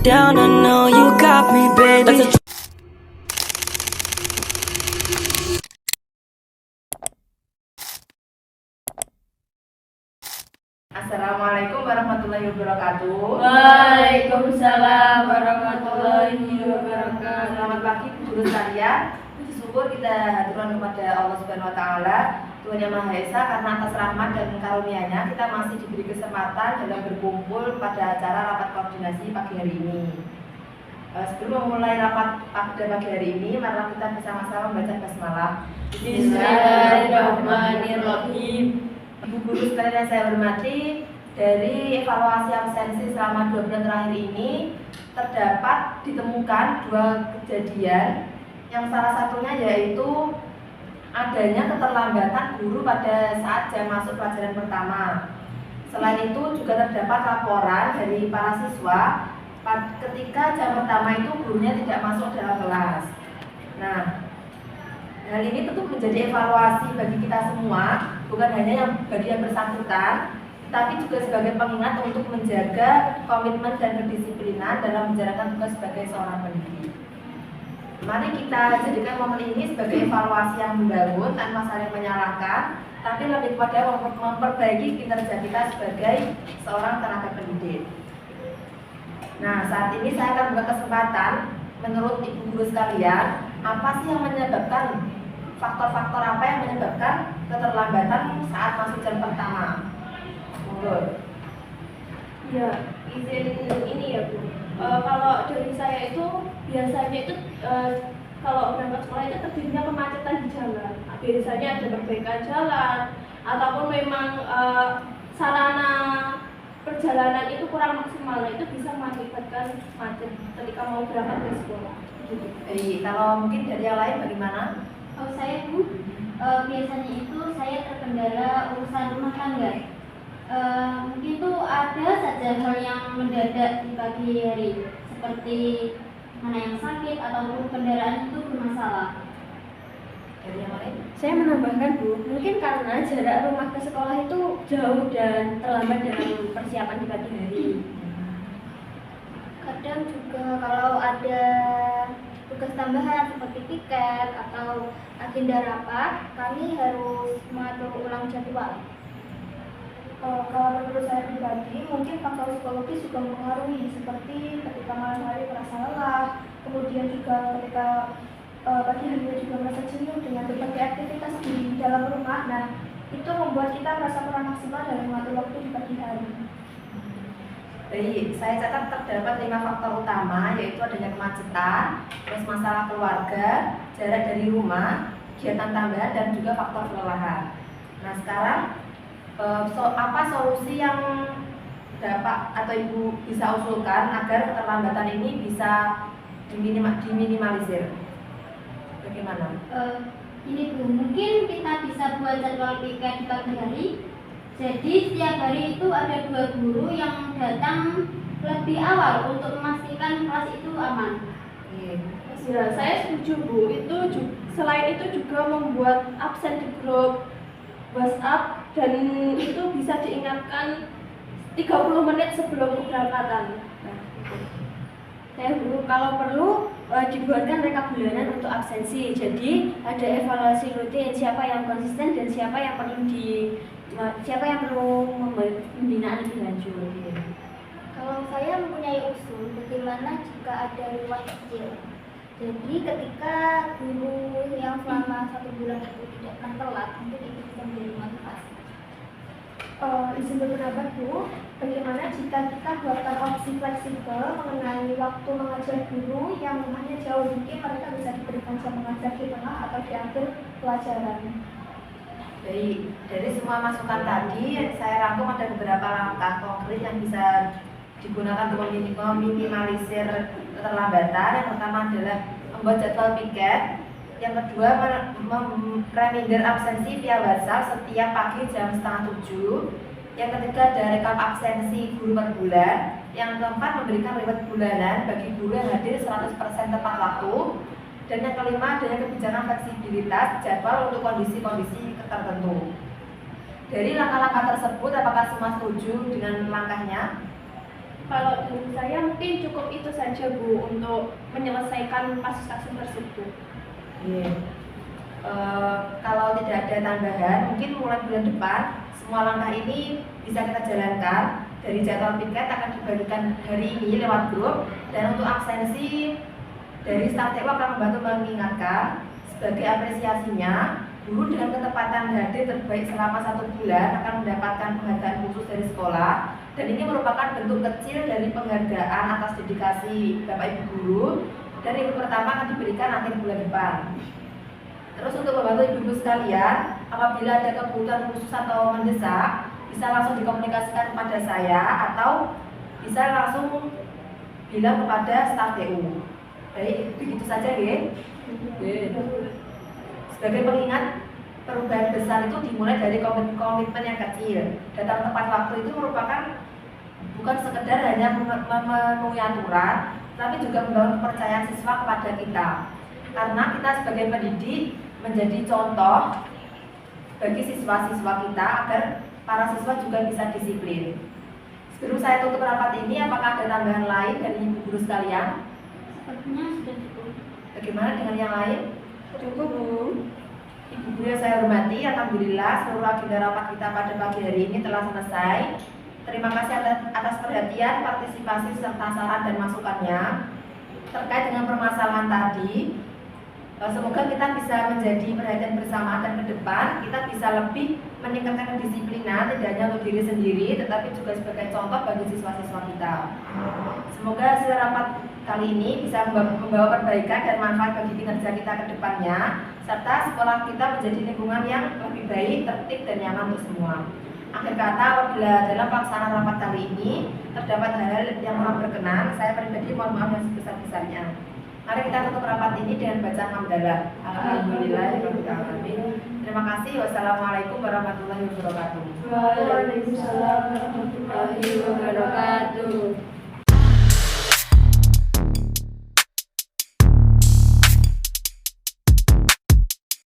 down, I know you got me, baby. Assalamualaikum warahmatullahi wabarakatuh. Waalaikumsalam warahmatullahi wabarakatuh. Selamat pagi guru sekalian. Puji syukur kita haturkan kepada Allah Subhanahu wa taala, Tuhan Yang Maha Esa, karena atas rahmat dan karunia-Nya kita masih diberi kesempatan dalam berkumpul pada acara rapat koordinasi pagi hari ini. Sebelum memulai rapat pada pagi hari ini, mari kita bersama-sama membaca basmalah. Bismillahirrahmanirrahim. Ibu guru sekalian yang saya hormati, dari evaluasi absensi selama 2 bulan terakhir ini terdapat ditemukan 2 kejadian, yang salah satunya yaitu adanya keterlambatan guru pada saat jam masuk pelajaran pertama. Selain itu juga terdapat laporan dari para siswa ketika jam pertama itu gurunya tidak masuk dalam kelas. Nah, hal ini tentu menjadi evaluasi bagi kita semua, bukan hanya bagi yang bersangkutan, tapi juga sebagai pengingat untuk menjaga komitmen dan kedisiplinan dalam menjalankan tugas sebagai seorang pendidik. Mari kita jadikan momen ini sebagai evaluasi yang membangun tanpa saling menyalahkan, tapi lebih kepada memperbaiki kinerja kita sebagai seorang tenaga pendidik. Nah, saat ini saya akan buka kesempatan, menurut ibu guru sekalian, apa sih yang menyebabkan, faktor-faktor apa yang menyebabkan keterlambatan saat masuk jam pertama? Ya, izin ini ya Bu. Kalau dari saya itu biasanya itu kalau berangkat sekolah itu terjadinya kemacetan di jalan. Biasanya ada perbaikan jalan ataupun memang sarana perjalanan itu kurang maksimal. Nah, itu bisa mengakibatkan macet ketika mau berangkat ke sekolah. Gitu. Kalau mungkin dari yang lain bagaimana? Kalau saya Bu, biasanya itu saya terkendala urusan rumah tangga. Mungkin itu ada saja hal yang mendadak di pagi hari, seperti mana yang sakit ataupun kendaraan itu bermasalah. Dari yang lain? Saya menambahkan Bu, mungkin karena jarak rumah ke sekolah itu jauh dan terlambat dalam persiapan di pagi hari. Kadang juga kalau ada tugas tambahan seperti tiket atau agenda rapat, kami harus mengatur ulang jadwal. Kalau menurut saya pribadi, mungkin faktor psikologis juga mempengaruhi, seperti ketika malam hari merasa lelah, kemudian juga ketika pagi harinya juga merasa jenuh dengan berbagai aktivitas di dalam rumah. Nah, itu membuat kita merasa kurang maksimal dalam mengatur waktu di pagi hari. Baik, saya catat terdapat 5 faktor utama, yaitu adanya kemacetan, terus masalah keluarga, jarak dari rumah, kegiatan tambahan, dan juga faktor kelelahan. Nah, sekarang apa solusi yang dapat atau Ibu bisa usulkan agar keterlambatan ini bisa diminimalisir? Bagaimana? Ini Bu, mungkin kita bisa buat jadwal piket di pagi hari. Jadi setiap hari itu ada 2 guru yang datang lebih awal untuk memastikan kelas itu aman. Ya, saya setuju Bu. Selain itu juga membuat absen di grup WhatsApp, dan itu bisa diingatkan 30 menit sebelum keberangkatan. Saya Bu, kalau perlu dibuatkan rekap bulanan untuk absensi. Jadi ada evaluasi rutin siapa yang konsisten dan siapa yang perlu pembinaan lebih lanjut. Kalau saya mempunyai usul, bagaimana jika ada reward kecil? Jadi ketika guru yang selama 1 bulan itu tidak akan telat, mungkin itu bisa menjadi motivasi. Izin berpendapat Bu, bagaimana jika kita buatkan opsi fleksibel mengenai waktu mengajar guru yang rumahnya jauh, mungkin mereka bisa diberikan jam mengajar di tengah atau di akhir pelajaran. Dari semua masukan tadi, saya rangkum ada beberapa langkah konkret yang bisa digunakan untuk meminimalisir keterlambatan. Yang pertama adalah membuat jadwal piket. Yang kedua, reminder absensi via WhatsApp setiap pagi jam 6:30. Yang ketiga, ada rekap absensi guru per bulan. Yang keempat, memberikan reward bulanan bagi guru yang hadir 100% tepat waktu. Dan yang kelima, adanya kebijakan fleksibilitas jadwal untuk kondisi-kondisi tertentu. Dari langkah-langkah tersebut, apakah semua setuju dengan langkahnya? Kalau dari saya mungkin cukup itu saja Bu untuk menyelesaikan kasus-kasus tersebut. Kalau tidak ada tambahan, mungkin mulai bulan depan semua langkah ini bisa kita jalankan. Dari jadwal piket akan dibagikan hari ini lewat grup, dan untuk absensi dari staf TU akan membantu mengingatkan. Sebagai apresiasinya, guru dengan ketepatan hadir terbaik selama 1 bulan akan mendapatkan penghargaan khusus dari sekolah, dan ini merupakan bentuk kecil dari penghargaan atas dedikasi Bapak Ibu guru, dan yang pertama akan diberikan akhir bulan depan. Terus untuk membantu ibu-ibu sekalian, apabila ada kebutuhan khusus atau mendesak, bisa langsung dikomunikasikan kepada saya atau bisa langsung bilang kepada staf TU. Baik, begitu saja ya. Sebagai pengingat, perubahan besar itu dimulai dari komitmen yang kecil. Datang tepat waktu itu merupakan bukan sekedar hanya memenuhi aturan, tapi juga membangun kepercayaan siswa kepada kita. Karena kita sebagai pendidik menjadi contoh bagi siswa-siswa kita agar para siswa juga bisa disiplin. Sebelum saya tutup rapat ini, apakah ada tambahan lain dari ibu guru sekalian? Sepertinya sudah cukup. Bagaimana dengan yang lain? Cukup Bu. Ibu guru yang saya hormati, alhamdulillah seluruh agenda rapat kita pada pagi hari ini telah selesai. Terima kasih atas perhatian, partisipasi, serta saran dan masukannya terkait dengan permasalahan tadi. Semoga kita bisa menjadi perhatian bersama, dan ke depan kita bisa lebih meningkatkan kedisiplinan, tidak hanya untuk diri sendiri tetapi juga sebagai contoh bagi siswa-siswa kita. Semoga hasil rapat kali ini bisa membawa perbaikan dan manfaat bagi kinerja kita ke depannya, serta sekolah kita menjadi lingkungan yang lebih baik, tertib dan nyaman untuk semua. Akhir kata, apabila dalam pelaksanaan rapat kali ini terdapat hal yang kurang berkenan, saya pribadi mohon maaf yang sebesar-besarnya. Mari kita tutup rapat ini dengan bacaan hamdalah. Alhamdulillahirabbil alamin. Terima kasih. Wassalamualaikum warahmatullahi wabarakatuh. Waalaikumsalam warahmatullahi wabarakatuh.